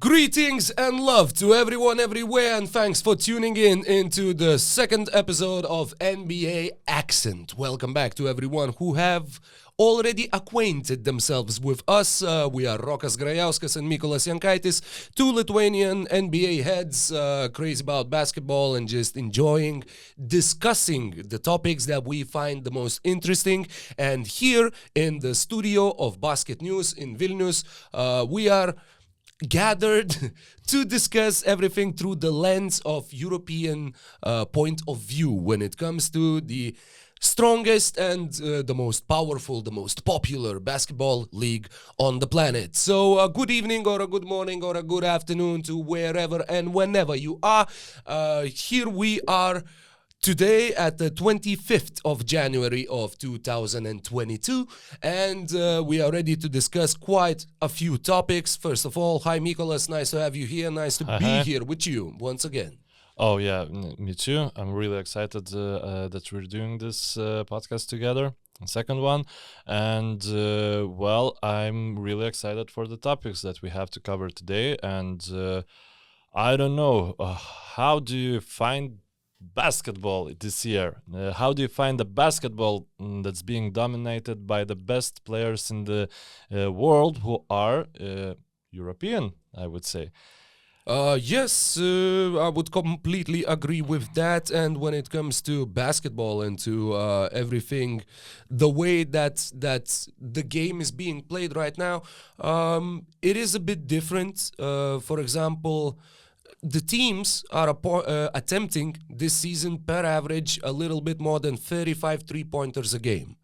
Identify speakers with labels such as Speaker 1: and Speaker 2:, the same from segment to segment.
Speaker 1: Greetings and love to everyone everywhere, and thanks for tuning in into the second episode of NBA Accent. Welcome back to everyone who have already acquainted themselves with us. We are Rokas, Grajauskas and Mykolas Jankaitis, two Lithuanian NBA heads, crazy about basketball and just enjoying discussing the topics that we find the most interesting. And here in the studio of BasketNews in Vilnius, we are gathered to discuss everything through the lens of European point of view when it comes to the strongest and the most powerful, the most popular basketball league on the planet. So a good evening or a good morning or a good afternoon to wherever and whenever you are. Here we are today at the 25th of January of 2022, and we are ready to discuss quite a few topics. First of all, hi Mykolas, nice to have you here, nice to be here with you once again.
Speaker 2: Oh yeah, me too. I'm really excited that we're doing this podcast together, second one, and well, I'm really excited for the topics that we have to cover today, and I don't know, how do you find basketball this year? How do you find the basketball that's being dominated by the best players in the world who are European, I would say?
Speaker 1: Yes, I would completely agree with that. And when it comes to basketball and to everything, the way that the game is being played right now, it is a bit different. For example, the teams are attempting this season per average a little bit more than 35 three-pointers a game.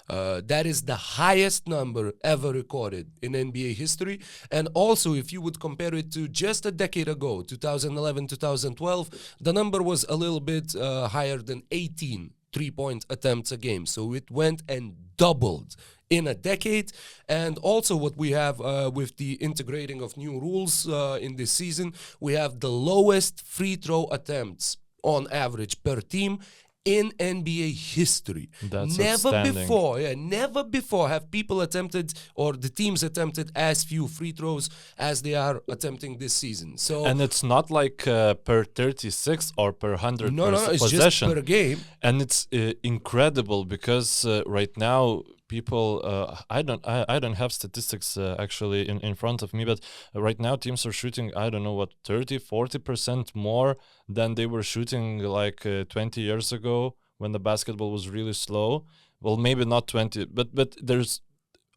Speaker 1: That is the highest number ever recorded in NBA history. And also, if you would compare it to just a decade ago, 2011, 2012, the number was a little bit higher than 18 three-point attempts a game. So it went and doubled in a decade. And also what we have with the integrating of new rules in this season, we have the lowest free throw attempts on average per team in NBA history.
Speaker 2: That's
Speaker 1: never
Speaker 2: outstanding.
Speaker 1: never before have people attempted, or the teams attempted, as few free throws as they are attempting this season. So
Speaker 2: And it's not like per 36 or per 100
Speaker 1: no, it's
Speaker 2: possession.
Speaker 1: just per game.
Speaker 2: And it's incredible because right now people I don't have statistics actually in front of me, but right now teams are shooting, I don't know what, 30-40% more than they were shooting like 20 years ago when the basketball was really slow. Well, maybe not 20, but there's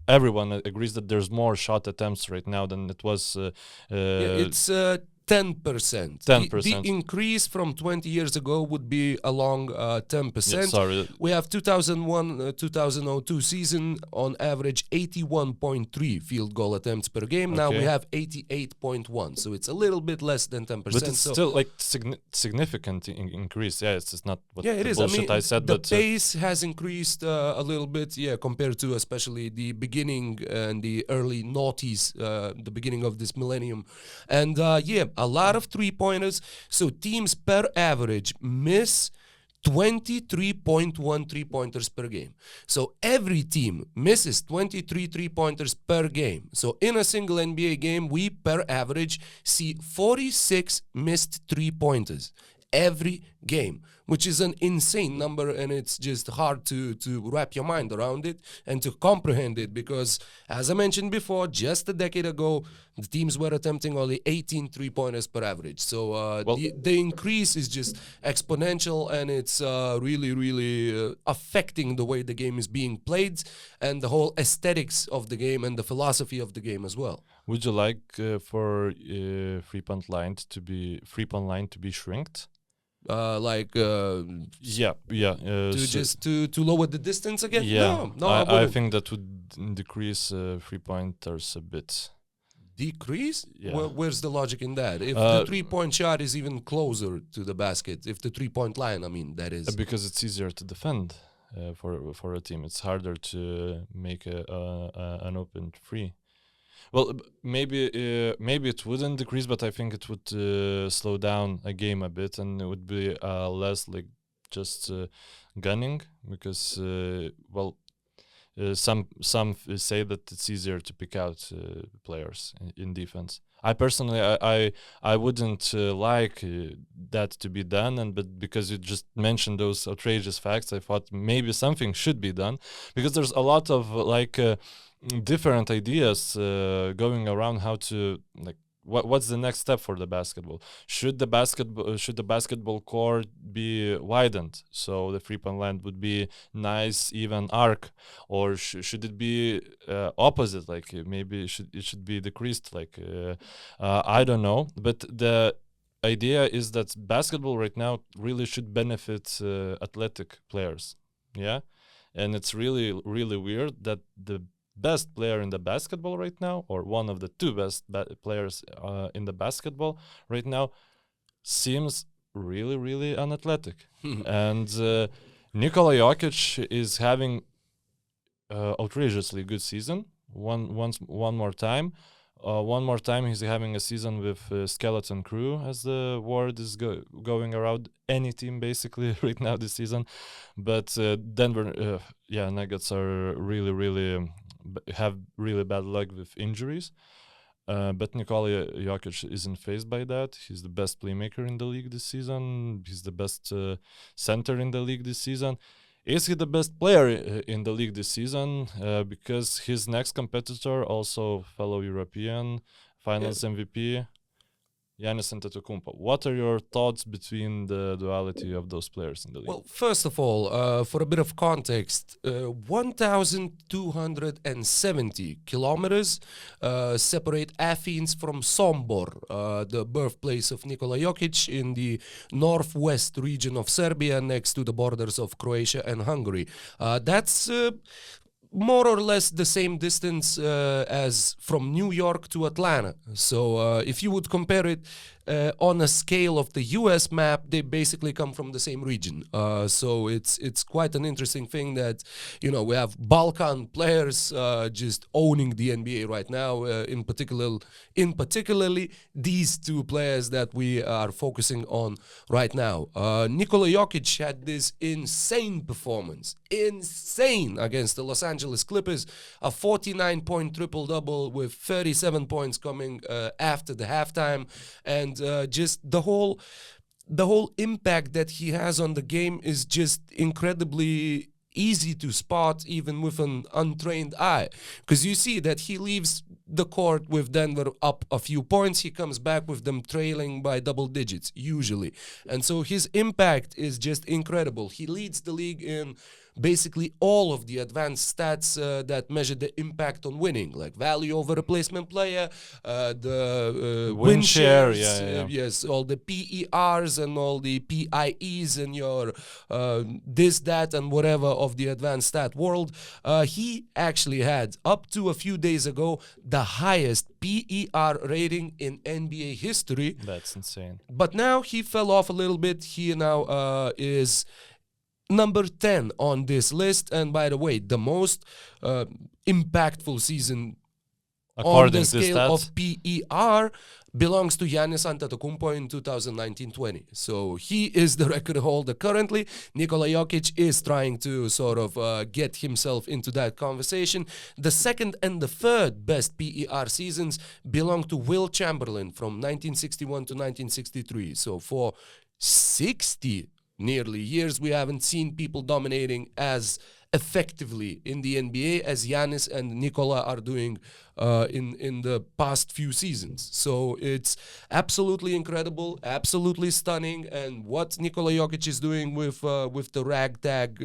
Speaker 2: everyone agrees that there's more shot attempts right now than it was
Speaker 1: It's 10%.
Speaker 2: 10%.
Speaker 1: The increase from 20 years ago would be along 10%.
Speaker 2: Yeah, sorry.
Speaker 1: We have 2001-2002 season on average 81.3 field goal attempts per game. Now we
Speaker 2: Okay.
Speaker 1: have 88.1, so it's a little bit less than 10%.
Speaker 2: But it's
Speaker 1: so
Speaker 2: still like significant increase. Yeah, it's not what
Speaker 1: yeah, it
Speaker 2: the
Speaker 1: is.
Speaker 2: bullshit I said,
Speaker 1: the
Speaker 2: but
Speaker 1: pace has increased a little bit, compared to especially the beginning and the early noughties, the beginning of this millennium. And a lot of three-pointers. So teams per average miss 23.1 three-pointers per game. So every team misses 23 three-pointers per game. So in a single NBA game, we per average see 46 missed three-pointers every game, which is an insane number, and it's just hard to wrap your mind around it and to comprehend it, because as I mentioned before, just a decade ago the teams were attempting only 18 three-pointers per average. So the increase is just exponential, and it's really affecting the way the game is being played and the whole aesthetics of the game and the philosophy of the game as well.
Speaker 2: would you like for three-point line to be shrinked?
Speaker 1: To lower the distance again?
Speaker 2: Yeah,
Speaker 1: No,
Speaker 2: I
Speaker 1: wouldn't.
Speaker 2: think that would decrease three-pointers a bit.
Speaker 1: Decrease?
Speaker 2: Yeah.
Speaker 1: Where's the logic in that? If
Speaker 2: Uh,
Speaker 1: the three-point shot is even closer to the basket, if the three-point line, I mean, that is.
Speaker 2: Because it's easier to defend for a team. It's harder to make an open free. Well, maybe it wouldn't decrease, but I think it would slow down a game a bit, and it would be less like just gunning, because some say that it's easier to pick out players in defense. I personally, I wouldn't like that to be done, but because you just mentioned those outrageous facts, I thought maybe something should be done, because there's a lot of different ideas going around how to what's the next step for the basketball. Should the basketball court be widened so the 3-point line would be nice even arc, or should it be opposite, like maybe it should be decreased, I don't know, but the idea is that basketball right now really should benefit athletic players, yeah, and it's really really weird that the best player in the basketball right now, or one of the two best players in the basketball right now, seems really, really unathletic. And Nikola Jokic is having outrageously good season. One more time. One more time, he's having a season with skeleton crew, as the word is going around any team basically right now this season. But Denver, Nuggets are really, really have really bad luck with injuries. But Nikola Jokic isn't faced by that. He's the best playmaker in the league this season. He's the best center in the league this season. Is he the best player in the league this season? Because his next competitor, also fellow European Finals MVP, Giannis Antetokounmpo. What are your thoughts between the duality of those players in the league?
Speaker 1: Well, first of all, for a bit of context, 1,270 kilometers separate Athens from Sombor, the birthplace of Nikola Jokic, in the northwest region of Serbia, next to the borders of Croatia and Hungary. That's more or less the same distance as from New York to Atlanta. So if you would compare it on a scale of the US map, they basically come from the same region. So it's quite an interesting thing that, we have Balkan players just owning the NBA right now, in particularly these two players that we are focusing on right now. Nikola Jokic had this insane performance, against the Los Angeles Clippers, a 49-point triple-double with 37 points coming after the halftime, and just the whole impact that he has on the game is just incredibly easy to spot even with an untrained eye, because you see that he leaves the court with Denver up a few points, he comes back with them trailing by double digits usually, and so his impact is just incredible. He leads the league in basically all of the advanced stats that measure the impact on winning, like value over replacement player, the win shares, yes, all the PERs and all the PIEs and your this, that, and whatever of the advanced stat world. He actually had, up to a few days ago, the highest PER rating in NBA history.
Speaker 2: That's insane.
Speaker 1: But now he fell off a little bit. He now is number 10 on this list, and by the way, the most impactful season according on the scale of PER belongs to Giannis Antetokounmpo in 2019-20. So he is the record holder currently. Nikola Jokic is trying to sort of get himself into that conversation. The second and the third best PER seasons belong to Will Chamberlain from 1961 to 1963. So for 60 nearly years, we haven't seen people dominating as effectively in the NBA as Giannis and Nikola are doing in the past few seasons. So it's absolutely incredible, absolutely stunning, and what Nikola Jokic is doing with the ragtag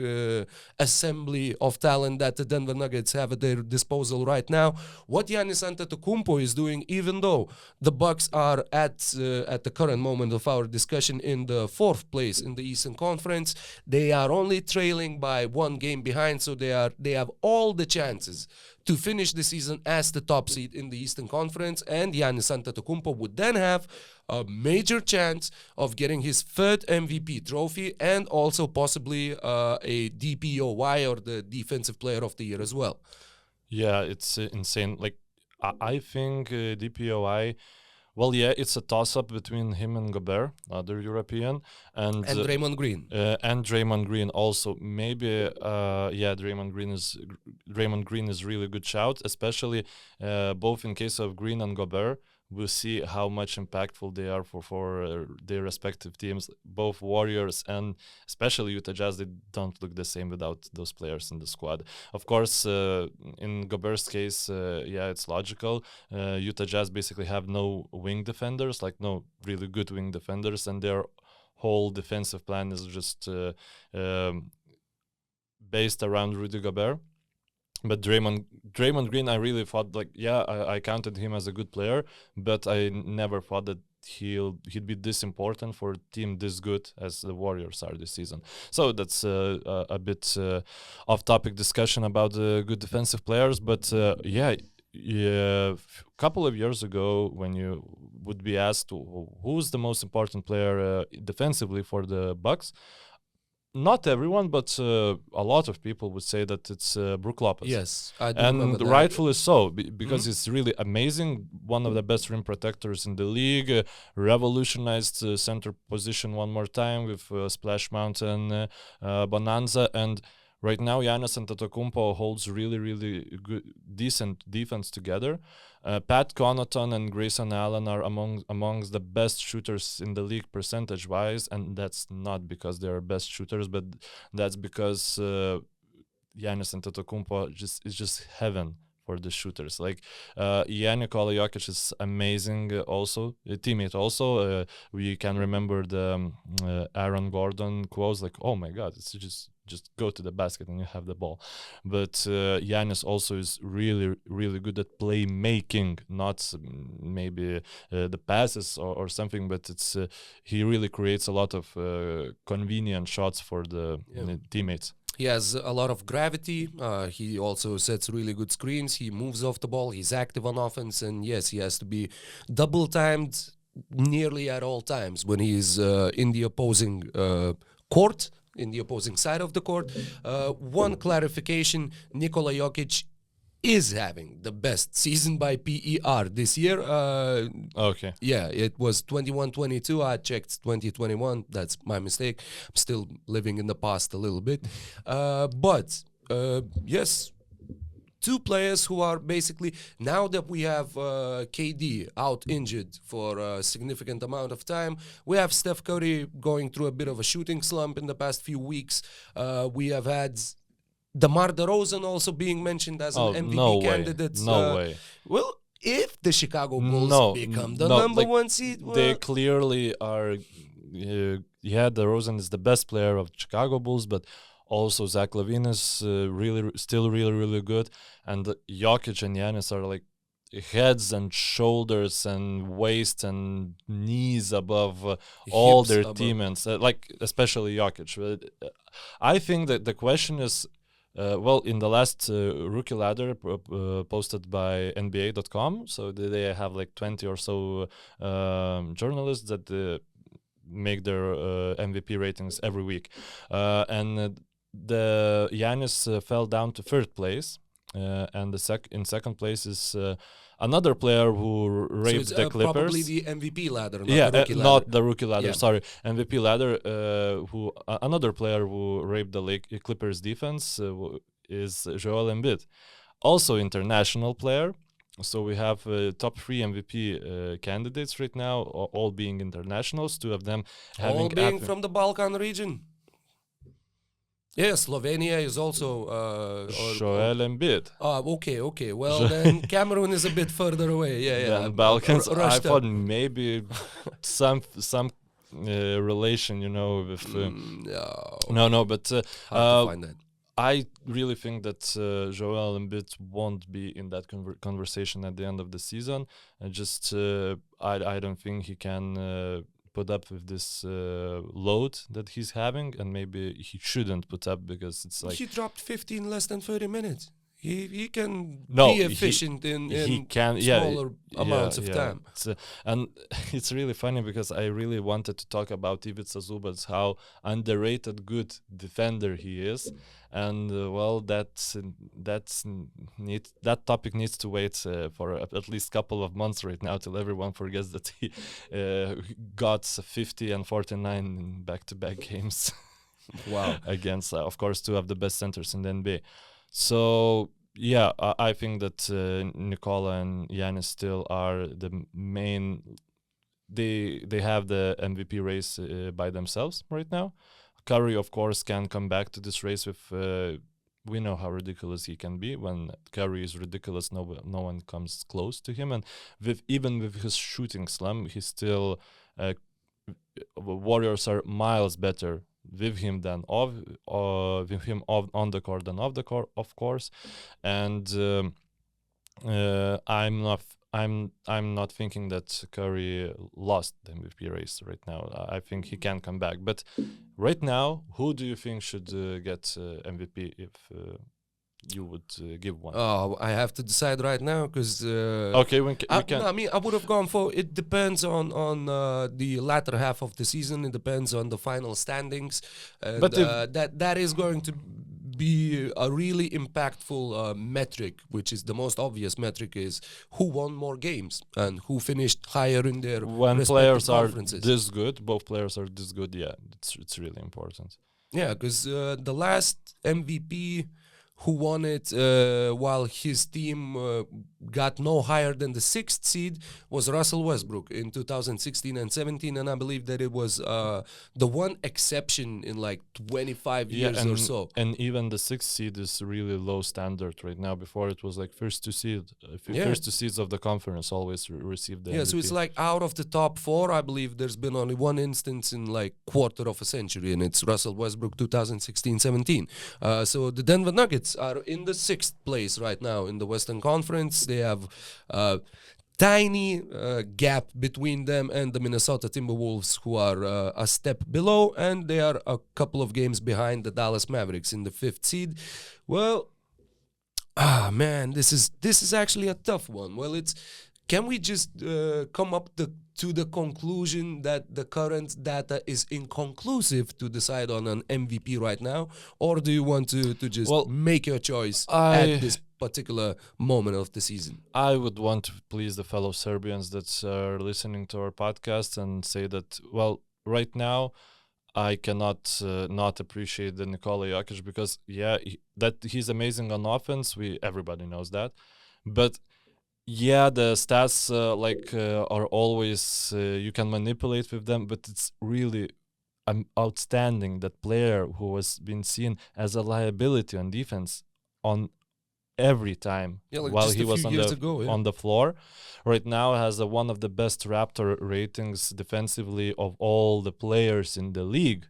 Speaker 1: assembly of talent that the Denver Nuggets have at their disposal right now, what Giannis Antetokounmpo is doing, even though the Bucks are at the current moment of our discussion in the 4th place in the Eastern Conference, they are only trailing by 1 game behind, so they have all the chances to finish the season as the top seed in the Eastern Conference, and Giannis Antetokounmpo would then have a major chance of getting his 3rd MVP trophy and also possibly a DPOY, or the Defensive Player of the Year, as well.
Speaker 2: Yeah, it's insane. Like, I think DPOY, well, yeah, it's a toss-up between him and Gobert, other European, and
Speaker 1: Draymond Green.
Speaker 2: And Draymond Green also. Maybe, Draymond Green is really good shout, especially both in case of Green and Gobert. we'll see how much impactful they are for their respective teams. Both Warriors and especially Utah Jazz, they don't look the same without those players in the squad. Of course, in Gobert's case, it's logical. Utah Jazz basically have no wing defenders, like no really good wing defenders, and their whole defensive plan is just based around Rudy Gobert. But Draymond Green, I really thought I counted him as a good player, but I never thought that he'd be this important for a team this good as the Warriors are this season. So that's a bit off-topic discussion about the good defensive players. But a couple of years ago, when you would be asked who's the most important player defensively for the Bucks, not everyone, but a lot of people would say that it's Brook Lopez.
Speaker 1: Yes, I do
Speaker 2: and
Speaker 1: remember that.
Speaker 2: rightfully so, because it's really amazing. One of the best rim protectors in the league, revolutionized center position one more time with Splash Mountain Bonanza, and right now Giannis Antetokounmpo holds really, really good, decent defense together. Pat Connaughton and Grayson Allen are amongst the best shooters in the league percentage-wise, and that's not because they are best shooters, but that's because Giannis Antetokounmpo is just heaven for the shooters. Like Nikola Jokic is amazing, also a teammate. Also, we can remember the Aaron Gordon quotes, like, "Oh my God, it's just go to the basket and you have the ball." But Giannis also is really, really good at playmaking, not maybe the passes or something, but it's he really creates a lot of convenient shots for the teammates.
Speaker 1: He has a lot of gravity. He also sets really good screens. He moves off the ball. He's active on offense. And yes, he has to be double-timed nearly at all times when he's in the opposing court, in the opposing side of the court. One clarification, Nikola Jokic is having the best season by PER this year.
Speaker 2: Okay.
Speaker 1: Yeah, it was 21-22. I checked 2021. That's my mistake. I'm still living in the past a little bit. But yes, two players who are basically, now that we have KD out injured for a significant amount of time, we have Steph Curry going through a bit of a shooting slump in the past few weeks. We have had DeMar DeRozan also being mentioned as an MVP candidate.
Speaker 2: No way.
Speaker 1: Well, if the Chicago Bulls become the number one seed,
Speaker 2: they clearly are. DeRozan is the best player of Chicago Bulls, but also Zach LaVine is still really good, and Jokic and Giannis are like heads and shoulders and waist and knees above all their teammates, like especially Jokic. I think that the question is, in the last rookie ladder posted by NBA.com, so they have like 20 or so journalists that make their MVP ratings every week, and the Giannis fell down to third place, and in second place is another player who raped the Clippers.
Speaker 1: Probably the MVP ladder, not the rookie ladder.
Speaker 2: Not the rookie ladder. Sorry, MVP ladder. Another player who raped the Clippers defense is Joel Embiid, also international player. So we have top 3 MVP candidates right now, all being internationals. 2 of them
Speaker 1: all being from the Balkan region. Yeah, Slovenia is also
Speaker 2: Joel Embiid.
Speaker 1: Okay. Well, then Cameroon is a bit further away. Yeah.
Speaker 2: Balkans. I thought maybe some relation, with. No. But
Speaker 1: hard to find that.
Speaker 2: I really think that Joel Embiid won't be in that conversation at the end of the season. I don't think he can put up with this load that he's having, and maybe he shouldn't put up because it's like...
Speaker 1: He dropped 15 less than 30 minutes. He can be efficient in smaller amounts of time.
Speaker 2: And it's really funny because I really wanted to talk about Ivica Zubac, how underrated good defender he is. And that topic needs to wait for at least a couple of months right now till everyone forgets that he got 50 and 49 in back-to-back games.
Speaker 1: Wow!
Speaker 2: Against, of course, 2 of the best centers in the NBA. So I think that Nikola and Giannis still are the main. They have the MVP race by themselves right now. Curry, of course, can come back to this race with. We know how ridiculous he can be. When Curry is ridiculous, no one comes close to him. And even with his shooting slump, he's still. Warriors are miles better with him than on the court than off the court, of course. And I'm not thinking that Curry lost the MVP race right now. I think he can come back. But right now, who do you think should get MVP if you would give one?
Speaker 1: Oh, I have to decide right now because.
Speaker 2: Okay, we can.
Speaker 1: No, I mean, I would have gone for. It depends on the latter half of the season. It depends on the final standings, and
Speaker 2: But
Speaker 1: that is going to be a really impactful metric, which is the most obvious metric, is who won more games and who finished higher in their
Speaker 2: when
Speaker 1: respective
Speaker 2: players are
Speaker 1: conferences.
Speaker 2: this good, both players are this good. Yeah, it's really important.
Speaker 1: Yeah, because the last MVP who won it while his team got no higher than the 6th seed was Russell Westbrook in 2016 and 17, and I believe that it was the one exception in like 25 years or so.
Speaker 2: And even the 6th seed is really low standard right now. Before it was like first two seeds of the conference always received the MVP.
Speaker 1: So it's like out of the top 4, I believe there's been only one instance in like quarter of a century, and it's Russell Westbrook 2016-17. So the Denver Nuggets are in the 6th place right now in the Western Conference. They have tiny gap between them and the Minnesota Timberwolves, who are a step below, and they are a couple of games behind the Dallas Mavericks in the 5th seed. Well, man, this is actually a tough one. Well, can we just come up to the conclusion that the current data is inconclusive to decide on an MVP right now, or do you want to just make your choice at this particular moment of the season?
Speaker 2: I would want to please the fellow Serbians that are listening to our podcast and say that, well, right now I cannot not appreciate the Nikola Jokic because, that he's amazing on offense. Everybody knows that. But the stats are always you can manipulate with them, but it's really outstanding that player who has been seen as a liability on defense on every time while he was on the floor. Right now has one of the best Raptor ratings defensively of all the players in the league.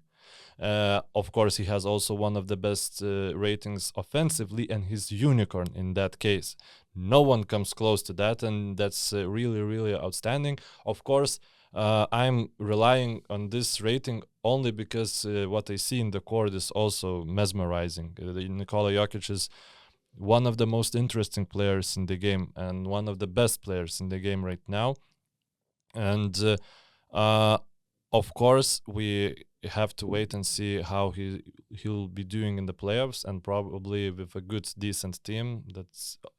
Speaker 2: Of course, he has also one of the best ratings offensively, and he's unicorn in that case. No one comes close to that, and that's really, really outstanding. Of course, I'm relying on this rating only because what I see in the court is also mesmerizing. Nikola Jokic is one of the most interesting players in the game and one of the best players in the game right now. And of course, we have to wait and see how he'll be doing in the playoffs, and probably with a good, decent team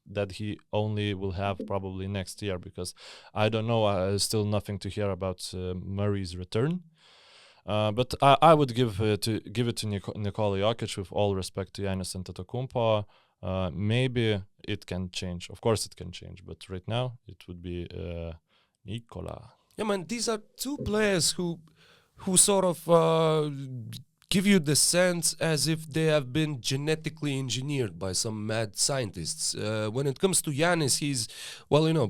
Speaker 2: that he only will have probably next year, because I don't know, still nothing to hear about Murray's return. But I would give it to Nikola Jokic, with all respect to Giannis Antetokounmpo. Maybe it can change. Of course it can change, but right now it would be Nikola.
Speaker 1: Yeah, man, these are two players who sort of give you the sense as if they have been genetically engineered by some mad scientists. When it comes to Giannis, he's,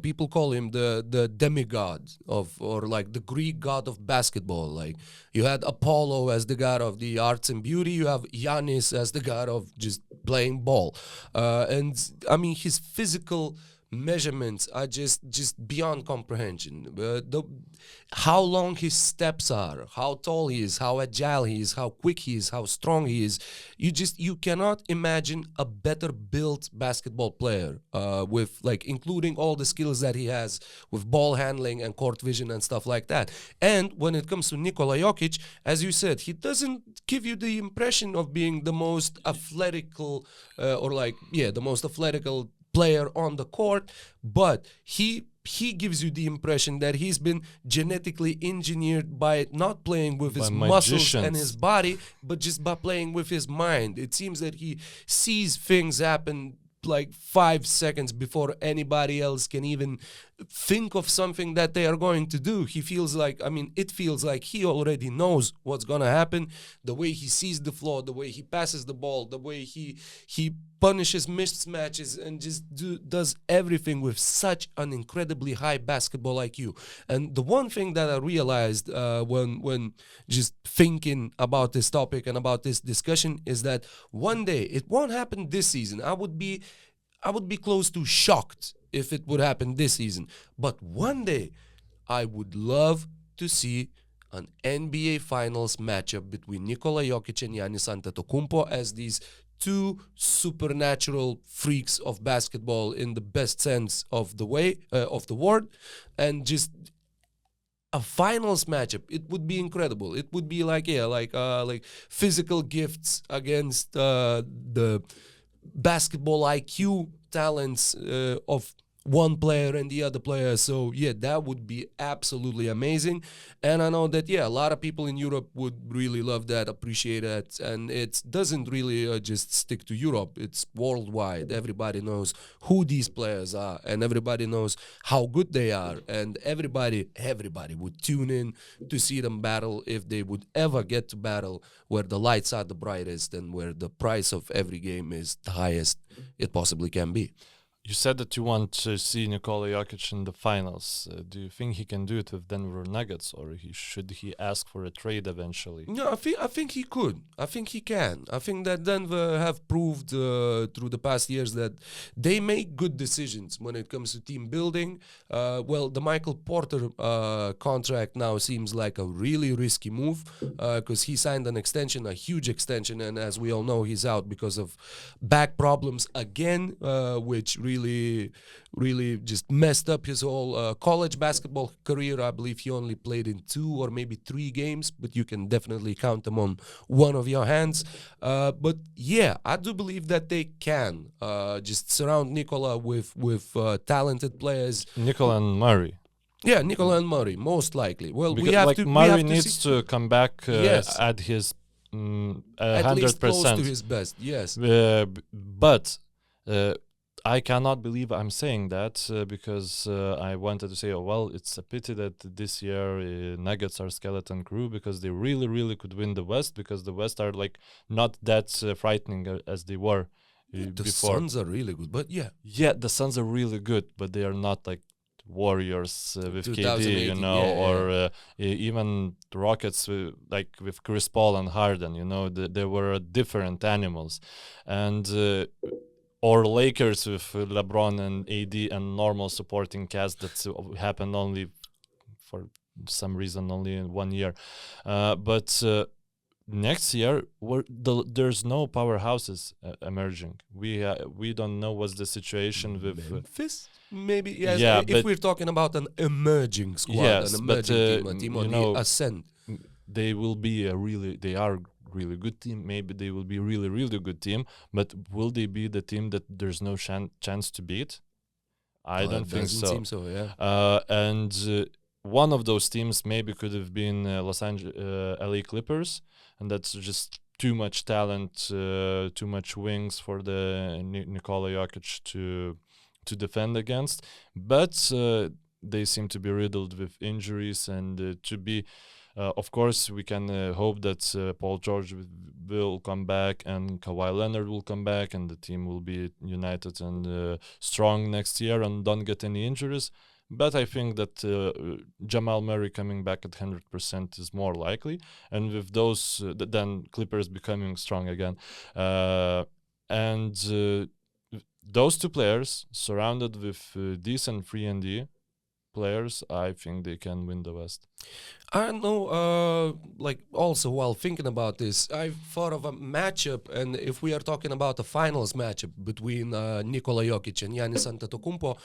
Speaker 1: people call him the demigod or like the Greek god of basketball. Like, you had Apollo as the god of the arts and beauty, you have Giannis as the god of just playing ball. And I mean, his physical measurements are just beyond comprehension. How long his steps are, how tall he is, how agile he is, how quick he is, how strong he is. You cannot imagine a better built basketball player with, like, including all the skills that he has with ball handling and court vision and stuff like that. And when it comes to Nikola Jokic, as you said, he doesn't give you the impression of being the most athletical the most athletical player on the court, but he gives you the impression that he's been genetically engineered by not playing with his muscles and his body, but just by playing with his mind. It seems that he sees things happen like 5 seconds before anybody else can even think of something that they are going to do. He feels like, it feels like he already knows what's gonna happen. The way he sees the floor, the way he passes the ball, the way he punishes mismatches and just does everything with such an incredibly high basketball IQ. And the one thing that I realized when just thinking about this topic and about this discussion is that one day, it won't happen this season. I would be close to shocked if it would happen this season. But one day, I would love to see an NBA Finals matchup between Nikola Jokic and Giannis Antetokounmpo as these two supernatural freaks of basketball in the best sense of the word, and just a finals matchup. It would be incredible. It would be like physical gifts against the basketball IQ talents of one player and the other player. So yeah, that would be absolutely amazing. And I know that a lot of people in Europe would really love that, appreciate that. And it doesn't really just stick to Europe. It's worldwide. Everybody knows who these players are, and everybody knows how good they are. And everybody would tune in to see them battle if they would ever get to battle where the lights are the brightest and where the price of every game is the highest it possibly can be.
Speaker 2: You said that you want to see Nikola Jokic in the finals. Do you think he can do it with Denver Nuggets, or should he ask for a trade eventually?
Speaker 1: No, I think he could. I think he can. I think that Denver have proved through the past years that they make good decisions when it comes to team building. The Michael Porter contract now seems like a really risky move because he signed an extension, a huge extension, and as we all know, he's out because of back problems again, which really just messed up his whole college basketball career. I believe he only played in 2 or maybe 3 games, but you can definitely count them on one of your hands. But yeah, I do believe that they can just surround Nikola with talented players.
Speaker 2: Nikola and Murray.
Speaker 1: Yeah, Nikola and Murray, most likely. Well,
Speaker 2: because, Murray needs to come back at his 100%.
Speaker 1: At least close to his best, yes.
Speaker 2: But I cannot believe I'm saying that because I wanted to say, it's a pity that this year Nuggets are skeleton crew because they really, really could win the West because the West are like not that frightening as they were before.
Speaker 1: The Suns are really good, but yeah.
Speaker 2: Yeah, the Suns are really good, but they are not like Warriors with KD, or even the Rockets like with Chris Paul and Harden, they were different animals. And or Lakers with LeBron and AD and normal supporting cast that happened only for some reason only in 1 year. But next year, there's no powerhouses emerging. We don't know what's the situation with
Speaker 1: Memphis. Maybe yes. Yeah, if we're talking about an emerging squad, an emerging team on the ascent,
Speaker 2: they are really good team. Maybe they will be really, really good team. But will they be the team that there's no chance to beat? I don't think so.
Speaker 1: Seem so, yeah.
Speaker 2: And one of those teams maybe could have been LA Clippers, and that's just too much talent, too much wings for the Nikola Jokic to defend against. But they seem to be riddled with injuries and to be. Of course, we can hope that Paul George will come back and Kawhi Leonard will come back and the team will be united and strong next year and don't get any injuries. But I think that Jamal Murray coming back at 100% is more likely. And with those, then Clippers becoming strong again. And those two players surrounded with decent 3-and-D players, I think they can win the West.
Speaker 1: I know, also while thinking about this, I thought of a matchup, and if we are talking about a finals matchup between Nikola Jokic and Giannis Antetokounmpo,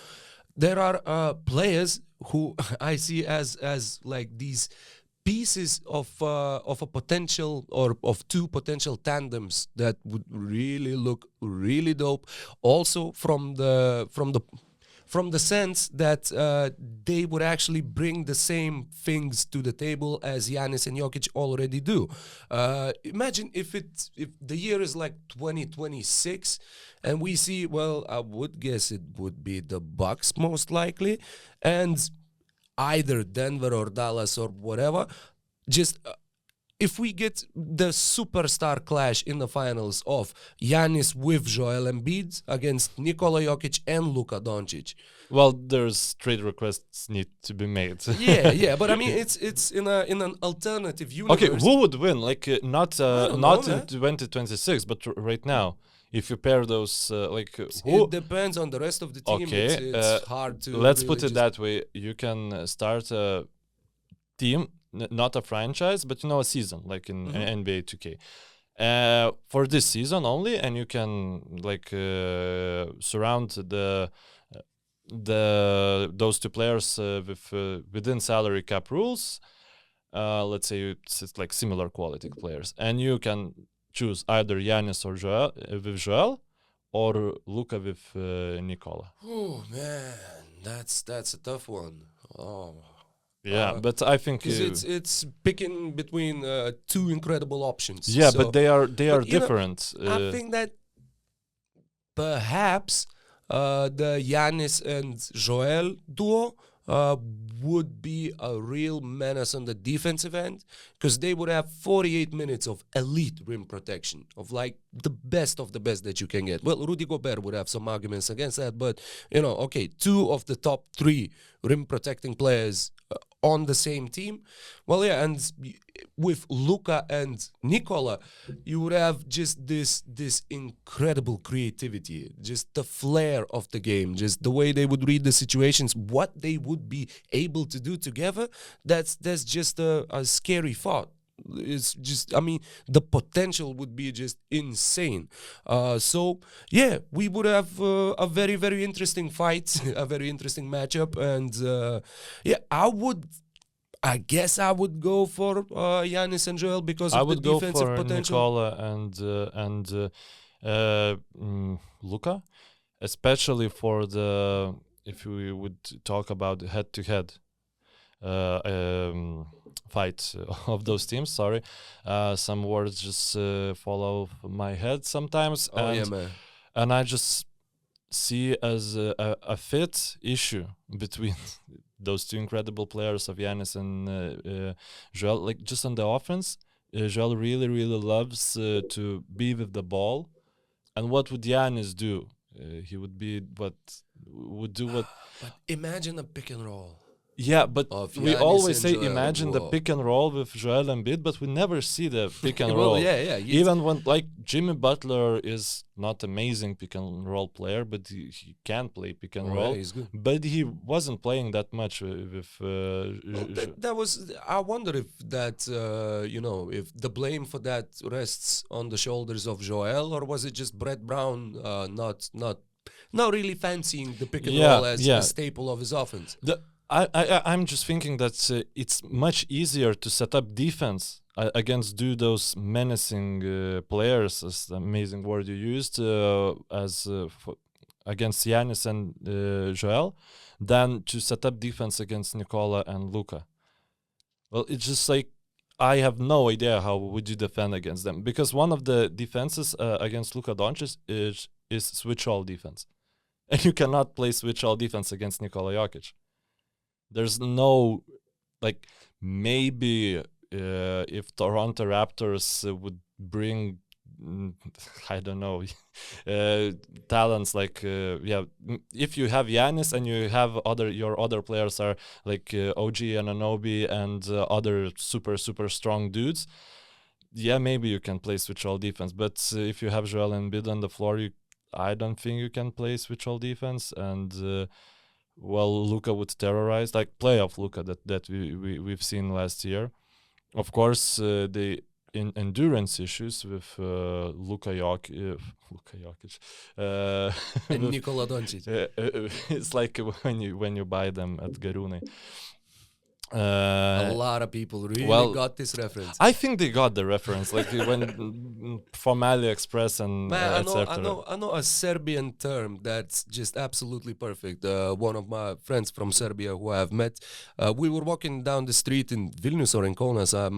Speaker 1: there are players who I see as like these pieces of a potential or of two potential tandems that would really look really dope. Also from the from the sense that they would actually bring the same things to the table as Giannis and Jokic already do. Imagine if the year is like 2026 and we see, well, I would guess it would be the Bucks most likely, and either Denver or Dallas or whatever, just if we get the superstar clash in the finals of Giannis with Joel Embiid against Nikola Jokic and Luka Doncic.
Speaker 2: Well, there's trade requests need to be made.
Speaker 1: Yeah, but I mean it's in an alternative universe.
Speaker 2: Okay, who would win? Like not in
Speaker 1: man.
Speaker 2: 2026, but right now. If you pair those, who?
Speaker 1: It depends on the rest of the team.
Speaker 2: Okay,
Speaker 1: It's hard to.
Speaker 2: Let's
Speaker 1: really
Speaker 2: put it that way. You can start a team, not a franchise, but a season, like in NBA 2K. For this season only, and you can surround those two players with within salary cap rules. Let's say it's like similar quality players, and you can choose either Giannis or Joel with Joel, or Luka with Nikola.
Speaker 1: Oh man, that's a tough one. Oh.
Speaker 2: Yeah, but I think
Speaker 1: it's picking between two incredible options.
Speaker 2: Yeah,
Speaker 1: so,
Speaker 2: but they are different.
Speaker 1: I think that perhaps the Giannis and Joel duo would be a real menace on the defensive end, because they would have 48 minutes of elite rim protection, of like the best of the best that you can get. Well, Rudy Gobert would have some arguments against that, but okay, two of the top three rim protecting players on the same team. Well, yeah, and with Luka and Nikola, you would have just this incredible creativity, just the flair of the game, just the way they would read the situations, what they would be able to do together. That's just a scary thought. It's just, I mean, the potential would be just insane. So yeah, we would have a very, very interesting fight, a very interesting matchup, and yeah, I guess I would go for Giannis and Joel because of the defensive potential.
Speaker 2: I would go for Nikola and Luka, especially for if we would talk about head-to-head fight of those teams. Sorry, some words just follow my head sometimes.
Speaker 1: Oh yeah, man.
Speaker 2: And I just see as a fit issue between those two incredible players of Giannis and Joel. Like just on the offense, Joel really, really loves to be with the ball. And what would Giannis do? He would be what. But
Speaker 1: imagine a pick and roll.
Speaker 2: Yeah, but we always say imagine the
Speaker 1: Whoa.
Speaker 2: pick and roll with Joel Embiid, but we never see the pick and
Speaker 1: Well,
Speaker 2: roll.
Speaker 1: yeah.
Speaker 2: Even when like Jimmy Butler is not amazing pick and roll player, but he can play pick and roll.
Speaker 1: Yeah, he's good.
Speaker 2: But he wasn't playing that much with.
Speaker 1: That was. I wonder if that if the blame for that rests on the shoulders of Joel, or was it just Brett Brown not really fancying the pick and roll as a staple of his offense?
Speaker 2: I'm just thinking that it's much easier to set up defense against those menacing players, as the amazing word you used, against Giannis and Joel, than to set up defense against Nikola and Luka. Well, it's just like I have no idea how would you defend against them, because one of the defenses against Luka Doncic is switch all defense, and you cannot play switch all defense against Nikola Jokic. There's no, like, maybe if Toronto Raptors would bring, I don't know, talents like, if you have Giannis and you have your other players are like OG Anunoby and other super, super strong dudes, yeah, maybe you can play switch all defense. But if you have Joel Embiid on the floor, I don't think you can play switch all defense. And Luka would terrorize, like playoff Luka that we've seen last year. Of course, the endurance issues with Luka Jokic
Speaker 1: and Nikola Doncic.
Speaker 2: It's like when you buy them at Garuni.
Speaker 1: I a lot of people really got this reference.
Speaker 2: I think they got the reference, like when from AliExpress and
Speaker 1: Man,
Speaker 2: etc.
Speaker 1: I know a Serbian term that's just absolutely perfect. One of my friends from Serbia who I've met, we were walking down the street in Vilnius or in Kaunas, I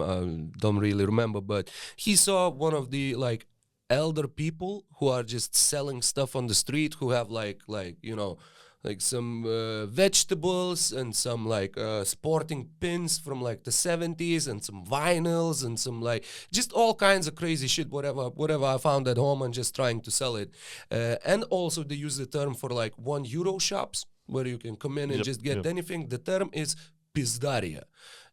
Speaker 1: don't really remember, but he saw one of the like elder people who are just selling stuff on the street, who have like some vegetables and some like sporting pins from like the 70s and some vinyls and some like just all kinds of crazy shit, whatever I found at home and just trying to sell it. And also they use the term for like €1 shops where you can come in and just get anything. The term is pizdaria.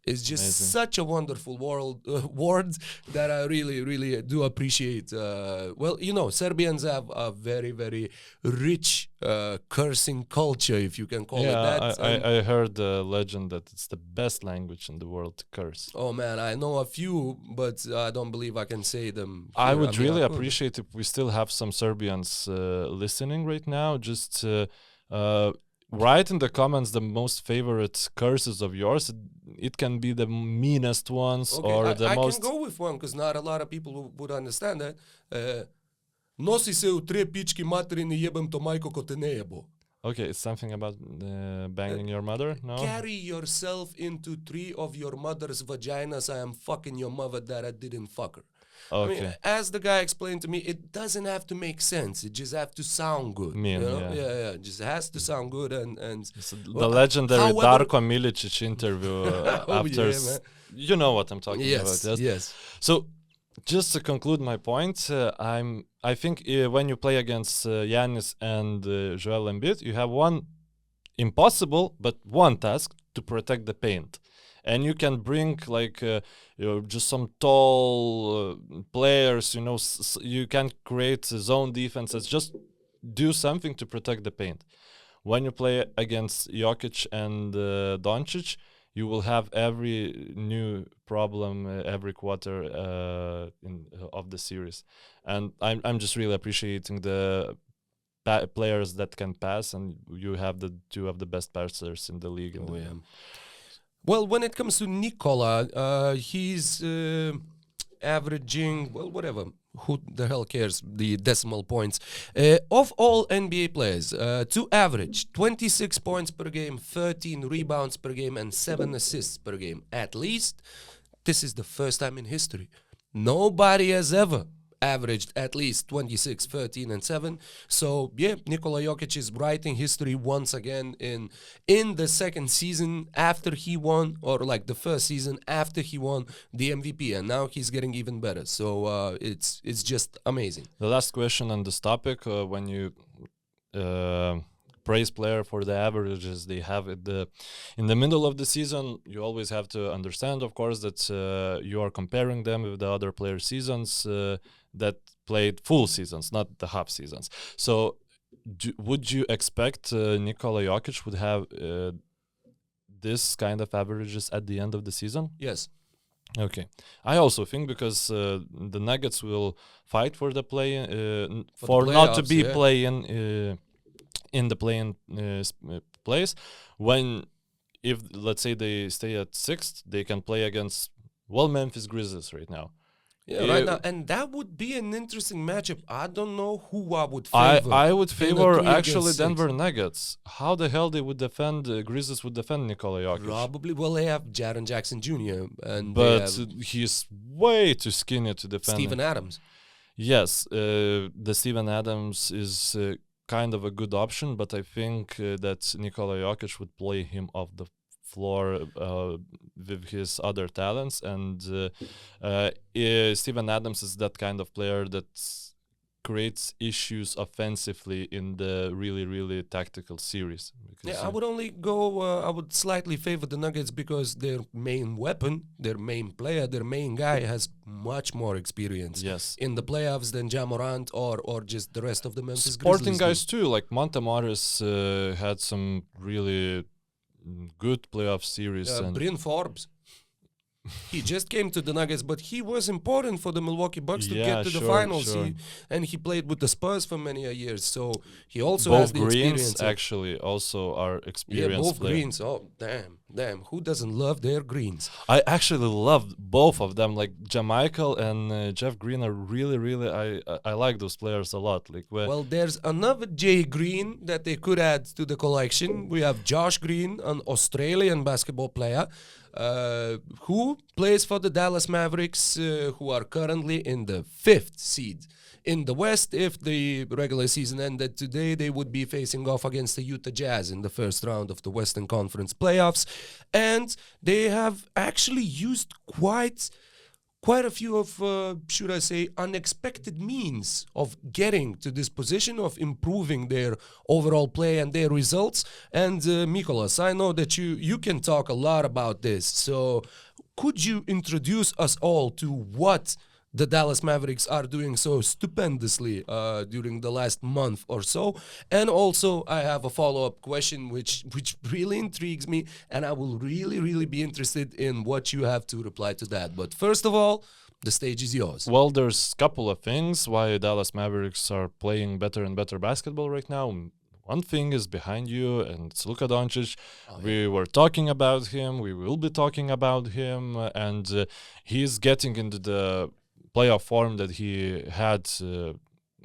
Speaker 1: It's just such a wonderful word that I really, really do appreciate. Serbians have a very, very rich cursing culture, if you can call it that.
Speaker 2: I heard the legend that it's the best language in the world to curse.
Speaker 1: Oh man, I know a few, but I don't believe I can say them.
Speaker 2: I would really appreciate if we still have some Serbians listening right now. Just write in the comments the most favorite curses of yours. It can be the meanest ones or the most...
Speaker 1: I can go with one because not a lot of people would understand that. Nosi se u tre pički materini, jebem to majko ko te ne jebo.
Speaker 2: Okay, it's something about banging your mother? No?
Speaker 1: Carry yourself into 3 of your mother's vaginas. I am fucking your mother that I didn't fuck her.
Speaker 2: Okay.
Speaker 1: I mean, as the guy explained to me, it doesn't have to make sense. It just have to sound good. Yeah. It just has to sound good. And
Speaker 2: the legendary Darko Milicic interview after... You know what I'm talking about.
Speaker 1: Yes.
Speaker 2: So, just to conclude my point, I think when you play against Giannis and Joel Embiid, you have one impossible, but one task to protect the paint. And you can bring like just some tall players, you can create zone defenses, just do something to protect the paint. When you play against Jokic and Doncic, you will have every new problem every quarter of the series. And I'm just really appreciating the players that can pass, and you have the 2 of the best passers in the league.
Speaker 1: Well, when it comes to Nikola, he's averaging, whatever. Who the hell cares, the decimal points. Of all NBA players, to average 26 points per game, 13 rebounds per game, and 7 assists per game, at least, this is the first time in history. Nobody has ever averaged at least 26, 13, and 7. So, yeah, Nikola Jokic is writing history once again in the second season after he won, or like the first season after he won the MVP, and now he's getting even better. So it's just amazing.
Speaker 2: The last question on this topic, when you praise player for the averages they have in the middle of the season, you always have to understand, of course, that you are comparing them with the other players' seasons that played full seasons, not the half seasons. So would you expect Nikola Jokic would have this kind of averages at the end of the season?
Speaker 1: Yes.
Speaker 2: Okay. I also think because the Nuggets will fight for the play for not to be playing in the play-in place. If let's say they stay at 6th, they can play against Memphis Grizzlies right now.
Speaker 1: Yeah, right now, and that would be an interesting matchup. I don't know who I would favor.
Speaker 2: I would favor actually Denver Nuggets. How the hell they would defend Grizzlies would defend Nikola Jokic?
Speaker 1: Probably. Well, they have Jaren Jackson Jr.
Speaker 2: But he's way too skinny to defend.
Speaker 1: Steven Adams.
Speaker 2: Yes, the Steven Adams is kind of a good option, but I think that Nikola Jokic would play him off the floor with his other talents, and Steven Adams is that kind of player that creates issues offensively in the really, really tactical series.
Speaker 1: Yeah, I would only go, I would slightly favor the Nuggets because their main weapon, their main player, their main guy has much more experience in the playoffs than Ja Morant or just the rest of the Memphis Grizzlies.
Speaker 2: Sporting guys too, like Monte Morris had some really good playoff series.
Speaker 1: Bryn Forbes. He just came to the Nuggets, but he was important for the Milwaukee Bucks to get to the
Speaker 2: sure,
Speaker 1: finals.
Speaker 2: sure.
Speaker 1: And he played with the Spurs for many years, so he also has
Speaker 2: Both
Speaker 1: the
Speaker 2: Greens
Speaker 1: experience.
Speaker 2: actually also are
Speaker 1: Yeah,
Speaker 2: experienced
Speaker 1: both
Speaker 2: players.
Speaker 1: greens. Oh, damn. Who doesn't love their greens?
Speaker 2: I actually loved both of them. Like Jamichael and Jeff Green are really. I like those players a lot. Like
Speaker 1: Well, there's another Jay Green that they could add to the collection. We have Josh Green, an Australian basketball player, who plays for the Dallas Mavericks, who are currently in the 5th seed. In the West, if the regular season ended today, they would be facing off against the Utah Jazz in the first round of the Western Conference playoffs. And they have actually used quite a few of, should I say, unexpected means of getting to this position, of improving their overall play and their results. And Mykolas, I know that you can talk a lot about this. So could you introduce us all to what the Dallas Mavericks are doing so stupendously during the last month or so? And also, I have a follow-up question which really intrigues me, and I will really be interested in what you have to reply to that. But first of all, the stage is yours.
Speaker 2: Well, there's a couple of things why Dallas Mavericks are playing better and better basketball right now. One thing is behind you, and it's Luka Doncic. We were talking about him. We will be talking about him, and he's getting into the playoff form that he had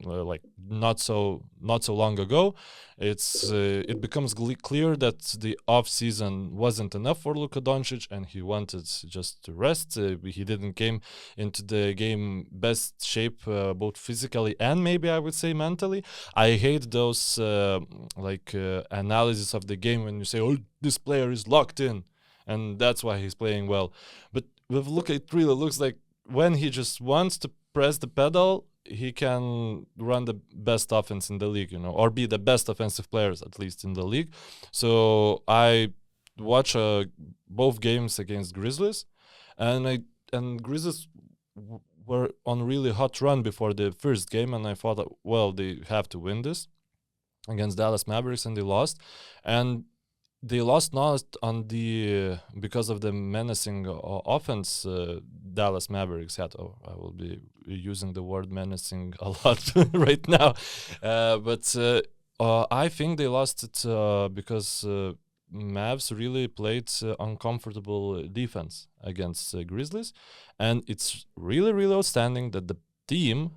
Speaker 2: like not so long ago. It becomes clear that the off season wasn't enough for Luka Doncic, and he wanted just to rest. He didn't came into the game best shape, both physically and maybe I would say mentally. I hate those analysis of the game when you say, "Oh, this player is locked in, and that's why he's playing well." But with Luka, it really looks like when he just wants to press the pedal, he can run the best offense in the league, or be the best offensive players at least in the league. So I watch both games against Grizzlies, and Grizzlies were on really hot run before the first game, and I thought that, well, they have to win this against Dallas Mavericks, and they lost. And they lost not on because of the menacing offense Dallas Mavericks had. Oh, I will be using the word menacing a lot right now, but I think they lost it because Mavs really played uncomfortable defense against Grizzlies, and it's really outstanding that the team,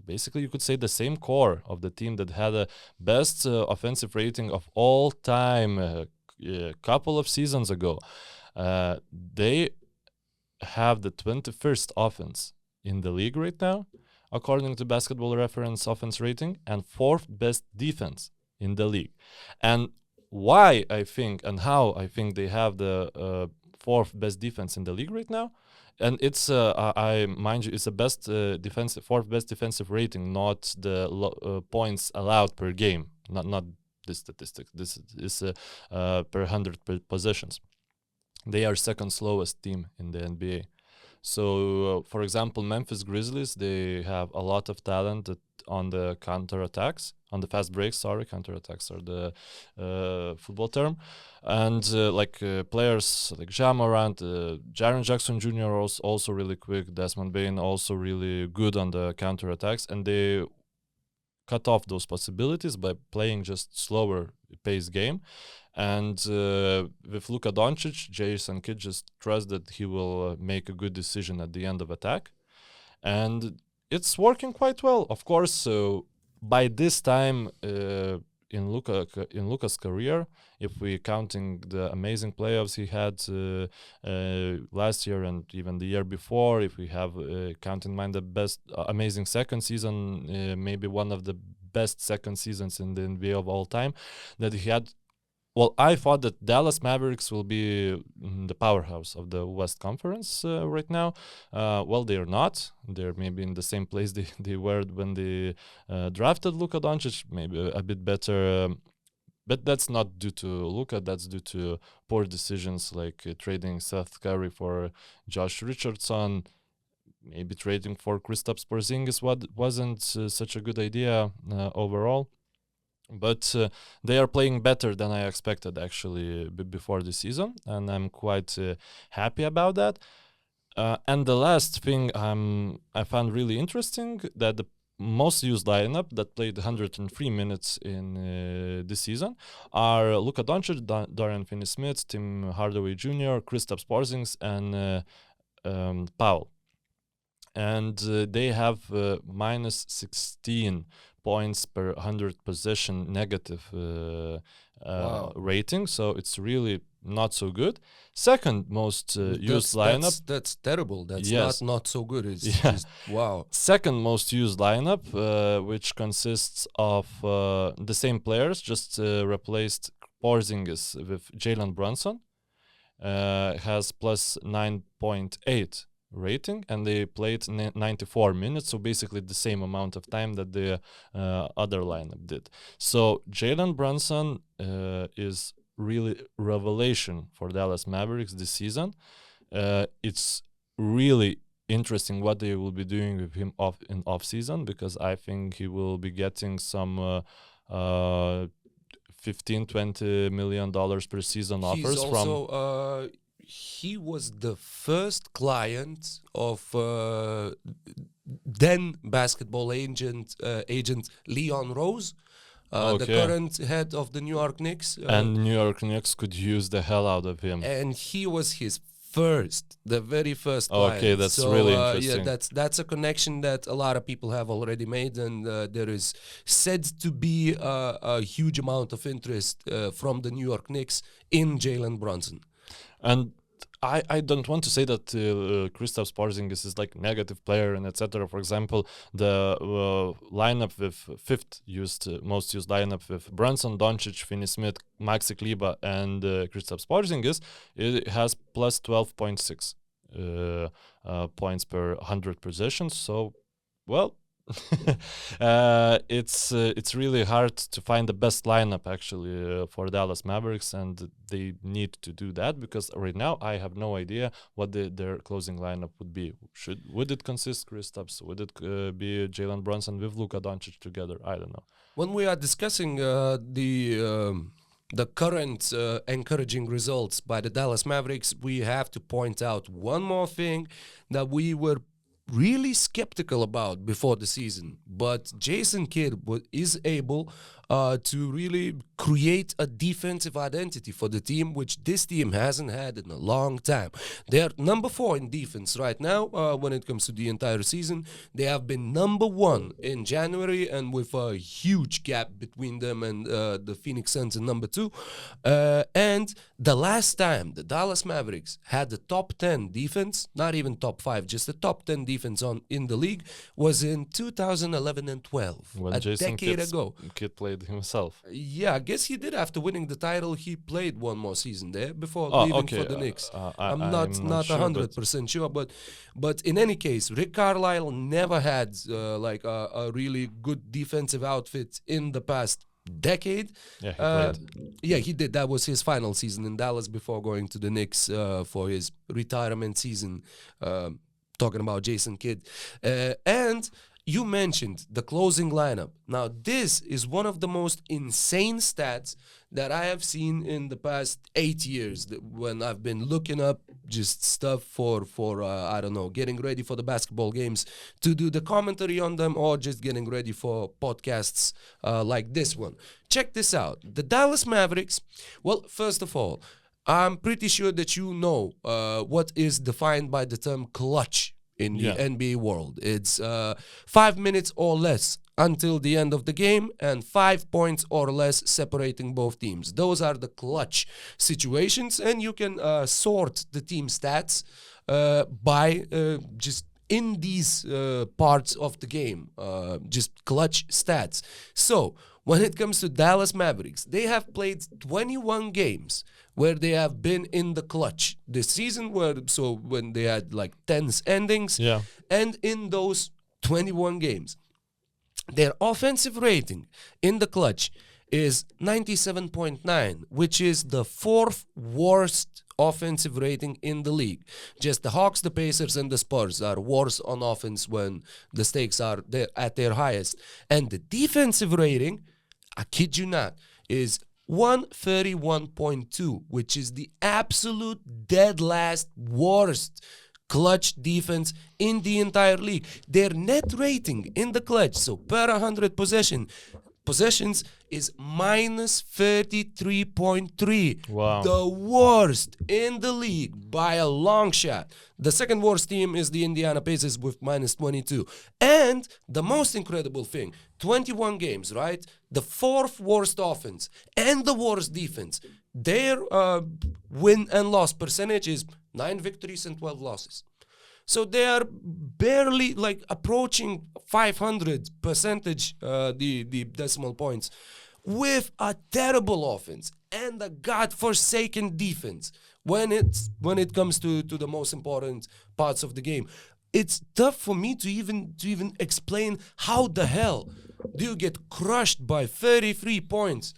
Speaker 2: basically you could say the same core of the team that had a best offensive rating of all time a couple of seasons ago, they have the 21st offense in the league right now, according to Basketball Reference offense rating, and 4th best defense in the league. And why I think and how I think they have the 4th best defense in the league right now, and it's I mind you, it's the best 4th best defensive rating, not the points allowed per game, not this statistic. This is per 100 possessions. They are second slowest team in the NBA. So, for example, Memphis Grizzlies, they have a lot of talent on the counterattacks, on the fast breaks. Counterattacks are the football term, and players like Ja Morant, Jaren Jackson Jr. also really quick. Desmond Bane also really good on the counterattacks, and they cut off those possibilities by playing just slower pace game. And with Luka Doncic, Jason Kidd just trusts that he will make a good decision at the end of attack. And it's working quite well. Of course, by this time in Luka's career, if we counting the amazing playoffs he had last year and even the year before, if we have count in mind the best amazing second season, maybe one of the best second seasons in the NBA of all time that he had. Well, I thought that Dallas Mavericks will be the powerhouse of the West Conference right now. Well, they're not. They're maybe in the same place they were when they drafted Luka Doncic, maybe a bit better. But that's not due to Luka. That's due to poor decisions like trading Seth Curry for Josh Richardson. Maybe trading for Kristaps Porzingis wasn't such a good idea overall. But they are playing better than I expected actually before the season, and I'm quite happy about that. And the last thing I found really interesting, that the most used lineup that played 103 minutes in this season are Luka Doncic, Dorian Finney-Smith, Tim Hardaway Jr., Kristaps Porzingis, and Powell. And they have minus 16 points per 100 possession negative rating, so it's really not so good. Second most used lineup.
Speaker 1: That's terrible. That's
Speaker 2: Yes.
Speaker 1: not so good. It's
Speaker 2: Yeah.
Speaker 1: just wow.
Speaker 2: Second most used lineup, which consists of the same players, just replaced Porzingis with Jalen Brunson, has plus 9.8 rating, and they played 94 minutes, so basically the same amount of time that the other lineup did. So Jalen Brunson is really revelation for Dallas Mavericks this season. It's really interesting what they will be doing with him in off season, because I think he will be getting some $15-20 million per season offers
Speaker 1: He's also, he was the first client of then basketball agent Leon Rose, the current head of the New York Knicks.
Speaker 2: And New York Knicks could use the hell out of him.
Speaker 1: And he was his the very first client.
Speaker 2: Okay, that's really interesting.
Speaker 1: Yeah, that's a connection that a lot of people have already made, and there is said to be a huge amount of interest from the New York Knicks in Jalen Brunson.
Speaker 2: And I don't want to say that Kristaps Porzingis is like negative player and etc. For example, the lineup with most used lineup with Brunson, Doncic, Finney-Smith, Maxi Kleber, and Kristaps Porzingis, it has plus 12.6 points per 100 possessions. So, well, it's really hard to find the best lineup actually for Dallas Mavericks, and they need to do that, because right now I have no idea what their closing lineup would be. Would it consist Kristaps? Would it be Jalen Brunson with Luka Doncic together? I don't know.
Speaker 1: When we are discussing the current encouraging results by the Dallas Mavericks, we have to point out one more thing that we were really skeptical about before the season, but Jason Kidd is able to really create a defensive identity for the team, which this team hasn't had in a long time. They're number 4 in defense right now when it comes to the entire season. They have been number 1 in January, and with a huge gap between them and the Phoenix Suns in number 2. And the last time the Dallas Mavericks had the top 10 defense, not even top 5, just the top 10 defense in the league, was in 2011 and 12,
Speaker 2: when
Speaker 1: a
Speaker 2: Jason
Speaker 1: decade ago.
Speaker 2: Kidd played himself.
Speaker 1: Yeah, I guess he did. After winning the title, he played one more season there before leaving for the Knicks. I'm not 100% sure, but in any case, Rick Carlisle never had like a really good defensive outfit in the past decade.
Speaker 2: Yeah,
Speaker 1: he did. That was his final season in Dallas before going to the Knicks for his retirement season. Talking about Jason Kidd. And you mentioned the closing lineup. Now, this is one of the most insane stats that I have seen in the past 8 years when I've been looking up just stuff for I don't know, getting ready for the basketball games to do the commentary on them, or just getting ready for podcasts like this one. Check this out. The Dallas Mavericks, well, first of all, I'm pretty sure that you know what is defined by the term clutch in the NBA world. It's 5 minutes or less until the end of the game, and 5 points or less separating both teams. Those are the clutch situations, and you can sort the team stats by just in these parts of the game, just clutch stats. So when it comes to Dallas Mavericks, they have played 21 games where they have been in the clutch this season, when they had like tense endings.
Speaker 2: Yeah.
Speaker 1: And in those 21 games, their offensive rating in the clutch is 97.9, which is the 4th worst offensive rating in the league. Just the Hawks, the Pacers, and the Spurs are worse on offense when the stakes are at their highest. And the defensive rating, I kid you not, is 131.2, which is the absolute dead last worst clutch defense in the entire league. Their net rating in the clutch, so per 100 possessions, is minus 33.3.
Speaker 2: Wow.
Speaker 1: The worst in the league by a long shot. The second worst team is the Indiana Pacers with minus 22. And the most incredible thing, 21 games, right? The fourth worst offense and the worst defense. Their win and loss percentage is 9 victories and 12 losses. So they are barely like approaching 500 percentage, the decimal points, with a terrible offense and a godforsaken defense when it comes to the most important parts of the game. It's tough for me to even explain how the hell do you get crushed by 33 points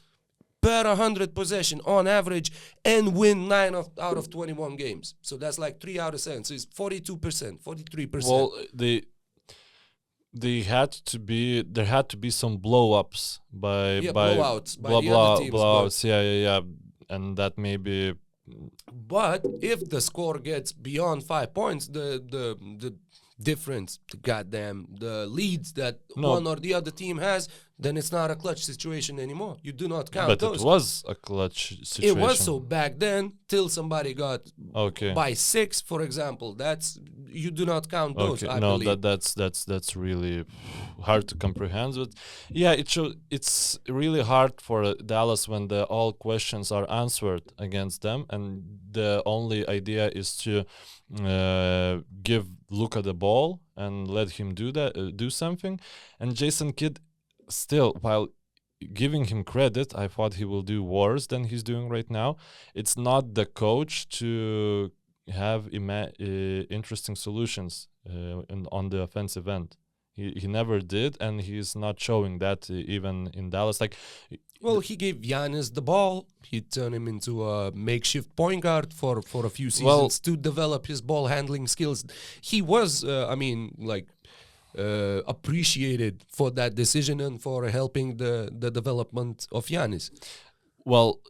Speaker 1: per 100 possession on average and win 9 out of 21 games. So that's like 3 out of 7. So it's 42%, 43%.
Speaker 2: Well, there had to be some blow-ups by
Speaker 1: blowouts by the other teams.
Speaker 2: Blowouts, yeah. And that maybe.
Speaker 1: But if the score gets beyond 5 points, the difference, the leads that one or the other team has, then it's not a clutch situation anymore. You do not count those.
Speaker 2: But it was a clutch situation.
Speaker 1: It was so back then till somebody got by 6, for example. That's you do not count those.
Speaker 2: Okay,
Speaker 1: I believe.
Speaker 2: that's really hard to comprehend. But yeah, it's really hard for Dallas when all questions are answered against them, and the only idea is to give Luka the ball and let him do something. And Jason Kidd, still, while giving him credit, I thought he will do worse than he's doing right now. It's not the coach to have interesting solutions on the offensive end. He never did, and he's not showing that even in Dallas.
Speaker 1: Well, he gave Giannis the ball. He turned him into a makeshift point guard for a few seasons to develop his ball handling skills. He was, appreciated for that decision and for helping the development of Giannis.
Speaker 2: Well,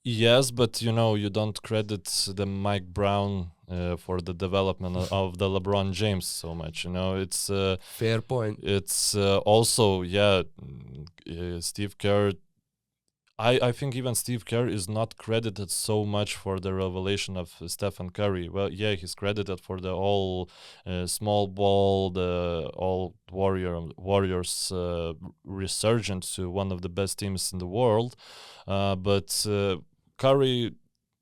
Speaker 2: yes, but you don't credit the Mike Brown for the development of the LeBron James so much. It's
Speaker 1: fair point.
Speaker 2: It's also Steve Kerr. I think even Steve Kerr is not credited so much for the revelation of Stephen Curry. Well, yeah, he's credited for the all small ball, the all Warriors resurgence to one of the best teams in the world. But Curry,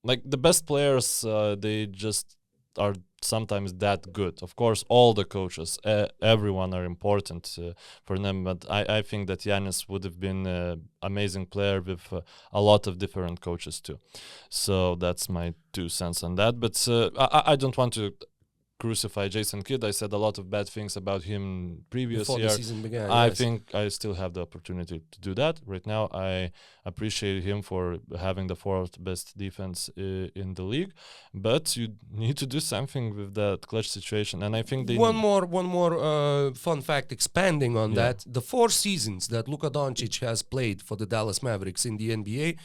Speaker 2: like the best players, they just are sometimes that good. Of course, all the coaches, everyone are important for them, but I think that Giannis would have been an amazing player with a lot of different coaches too. So that's my 2 cents on that. But I don't want to crucify Jason Kidd. I said a lot of bad things about him previous
Speaker 1: Before
Speaker 2: year.
Speaker 1: the season began,
Speaker 2: I
Speaker 1: yes.
Speaker 2: think I still have the opportunity to do that. Right now, I appreciate him for having the 4th best defense in the league. But you need to do something with that clutch situation. And I think they
Speaker 1: one more fun fact expanding on that. The 4 seasons that Luka Doncic has played for the Dallas Mavericks in the NBA,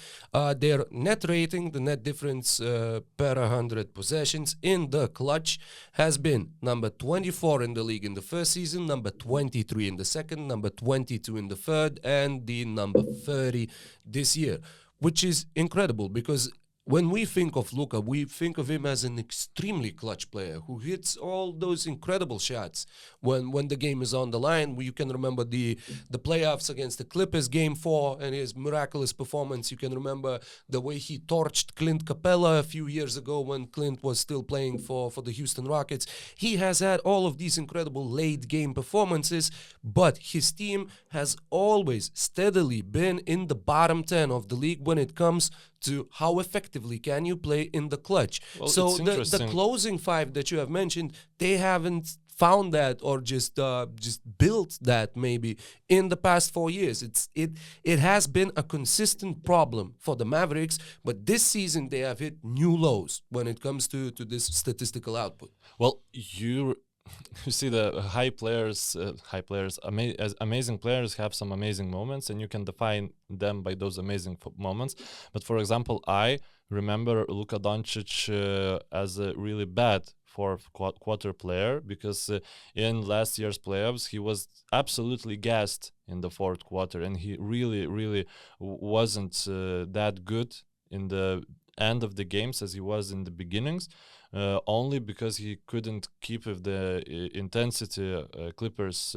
Speaker 1: their net rating, the net difference per 100 possessions in the clutch has been number 24 in the league in the first season, number 23 in the second, number 22 in the third, and the number 30 this year, which is incredible because when we think of Luka, we think of him as an extremely clutch player who hits all those incredible shots when the game is on the line. You can remember the playoffs against the Clippers, Game 4, and his miraculous performance. You can remember the way he torched Clint Capella a few years ago when Clint was still playing for the Houston Rockets. He has had all of these incredible late-game performances, but his team has always steadily been in the bottom 10 of the league when it comes to how effectively can you play in the clutch.
Speaker 2: Well,
Speaker 1: so the closing 5 that you have mentioned, they haven't found that or just built that maybe in the past 4 years. It has been a consistent problem for the Mavericks, but this season they have hit new lows when it comes to this statistical output.
Speaker 2: Well, you see the amazing players have some amazing moments, and you can define them by those amazing moments. But for example, I remember Luka Doncic as a really bad fourth quarter player, because in last year's playoffs he was absolutely gassed in the fourth quarter, and he really wasn't that good in the end of the games as he was in the beginnings, only because he couldn't keep with the intensity Clippers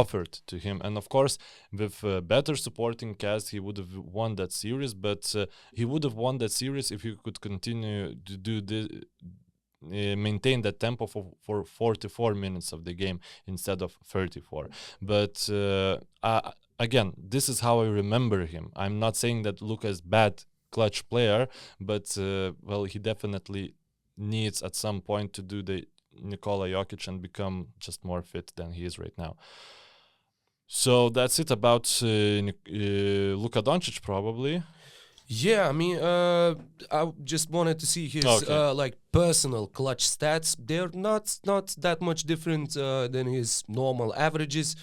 Speaker 2: offered to him. And of course, with better supporting cast, he would have won that series, but he would have won that series if he could continue to do the maintain that tempo for 44 minutes of the game instead of 34. But again, this is how I remember him. I'm not saying that Luka is bad clutch player, but well, he definitely needs at some point to do the Nikola Jokic and become just more fit than he is right now. So that's it about Luka Doncic, probably.
Speaker 1: Yeah, I mean, I just wanted to see his like personal clutch stats. They're not that much different than his normal averages.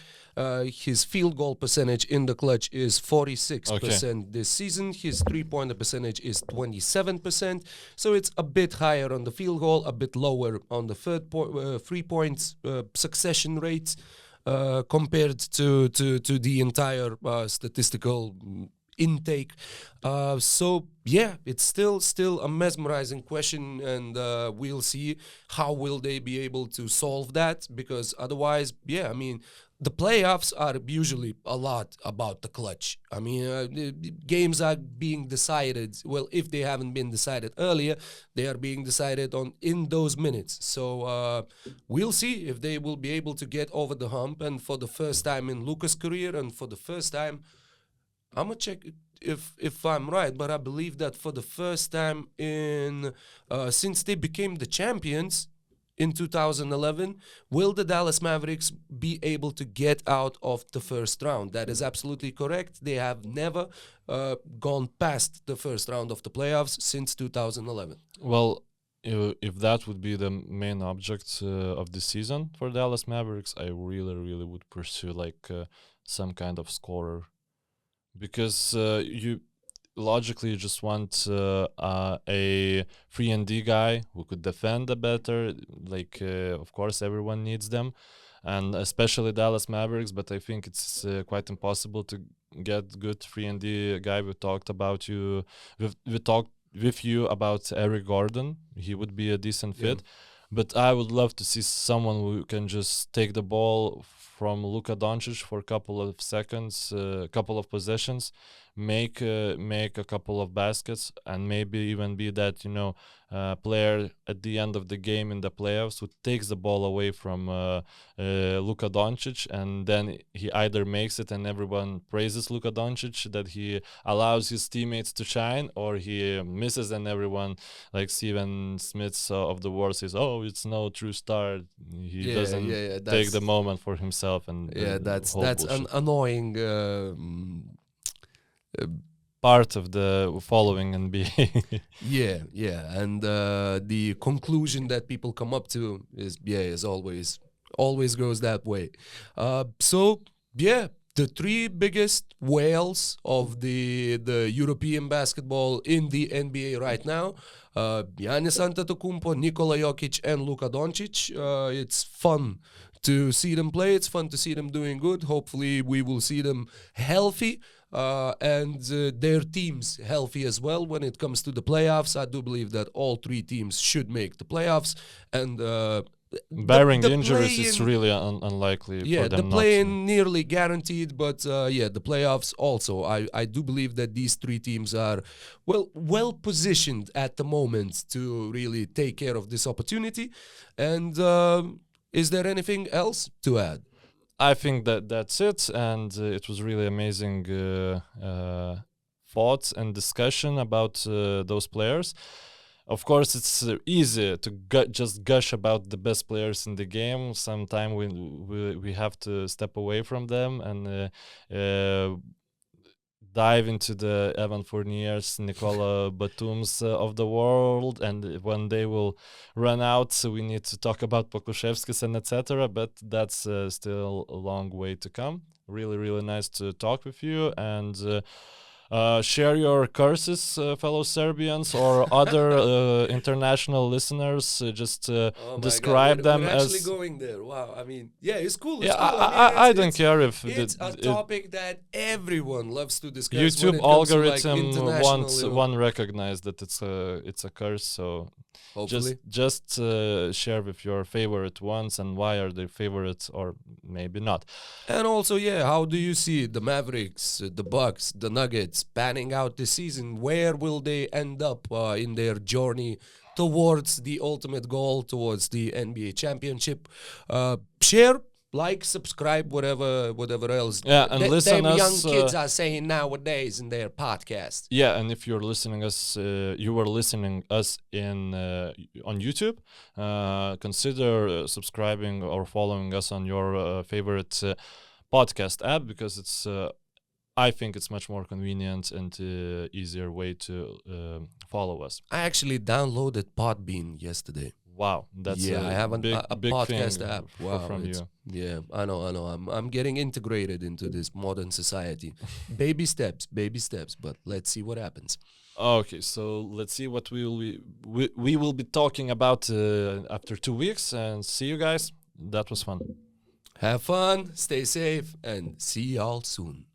Speaker 1: His field goal percentage in the clutch is 46% this season. His three-pointer percentage is 27%. So it's a bit higher on the field goal, a bit lower on the 3-point succession rates compared to the entire statistical intake. So yeah, it's still a mesmerizing question, and we'll see how will they be able to solve that, because otherwise, yeah, I mean, the playoffs are usually a lot about the clutch. I mean, games are being decided, well, if they haven't been decided earlier, they are being decided on in those minutes. So we'll see if they will be able to get over the hump, and for the first time in Luka's career, and for the first time, I'm gonna check if I'm right, but I believe that for the first time in since they became the champions in 2011, will the Dallas Mavericks be able to get out of the first round? That is absolutely correct. They have never gone past the first round of the playoffs since 2011.
Speaker 2: Well, if that would be the main object of the season for Dallas Mavericks, I really would pursue like some kind of scorer, because you logically just want a 3-and-D guy who could defend a better, like of course everyone needs them, and especially Dallas Mavericks, but I think it's quite impossible to get good 3-and-D guy. We talked with you about Eric Gordon. He would be a decent fit, but I would love to see someone who can just take the ball from Luka Doncic for a couple of seconds, couple of possessions, make a couple of baskets, and maybe even be that player at the end of the game in the playoffs who takes the ball away from Luka Doncic, and then he either makes it and everyone praises Luka Doncic that he allows his teammates to shine, or he misses and everyone, like Steven Smith of the world, says, "Oh, it's no true star. He doesn't take the moment for himself." And
Speaker 1: that's an annoying
Speaker 2: part of the following NBA.
Speaker 1: yeah, and the conclusion that people come up to is always goes that way. So yeah, the three biggest whales of the European basketball in the NBA right now: Giannis Antetokounmpo, Nikola Jokic, and Luka Doncic. It's fun to see them play. It's fun to see them doing good. Hopefully, we will see them healthy. And their teams healthy as well when it comes to the playoffs. I do believe that all three teams should make the playoffs, and
Speaker 2: barring injuries, it's really unlikely for them
Speaker 1: the
Speaker 2: not
Speaker 1: play-in nearly guaranteed, but the playoffs also. I do believe that these three teams are well positioned at the moment to really take care of this opportunity. And is there anything else to add?
Speaker 2: I think that's it, and it was really amazing thoughts and discussion about those players. Of course, it's easy to just gush about the best players in the game. Sometimes we have to step away from them and dive into the Evan Fourniers, Nikola Batums of the world, and when they will run out, so we need to talk about Pokuševskis and etc. But that's still a long way to come. Really nice to talk with you, and Share your curses, fellow Serbians or other international listeners. Just
Speaker 1: Oh my
Speaker 2: describe
Speaker 1: God,
Speaker 2: them
Speaker 1: we're actually
Speaker 2: as.
Speaker 1: going there. Wow, I mean, yeah, it's cool. It's
Speaker 2: Yeah,
Speaker 1: cool. I mean,
Speaker 2: I don't care if
Speaker 1: it's a topic that everyone loves to discuss.
Speaker 2: YouTube
Speaker 1: when it comes to, like,
Speaker 2: algorithm
Speaker 1: international,
Speaker 2: wants
Speaker 1: you know,
Speaker 2: one recognize that it's a curse. So
Speaker 1: hopefully.
Speaker 2: just share with your favorite ones and why are they favorites or maybe not.
Speaker 1: And also, yeah, how do you see the Mavericks, the Bucks, the Nuggets panning out this season? Where will they end up in their journey towards the ultimate goal, towards the NBA championship? Share, like, subscribe, whatever else.
Speaker 2: Yeah, and listen
Speaker 1: them
Speaker 2: us.
Speaker 1: young kids are saying nowadays in their podcast.
Speaker 2: Yeah, and if you're listening us, you were listening us in on YouTube. Consider subscribing or following us on your favorite podcast app because it's. I think it's much more convenient and easier way to follow us.
Speaker 1: I actually downloaded Podbean yesterday.
Speaker 2: Wow, that's
Speaker 1: I have
Speaker 2: big,
Speaker 1: a
Speaker 2: big
Speaker 1: podcast
Speaker 2: thing
Speaker 1: app. Wow,
Speaker 2: from you.
Speaker 1: Yeah, I know. I'm getting integrated into this modern society. Baby steps, but let's see what happens.
Speaker 2: Okay, so let's see what we will be talking about after 2 weeks, and see you guys. That was fun.
Speaker 1: Have fun, stay safe, and see y'all soon.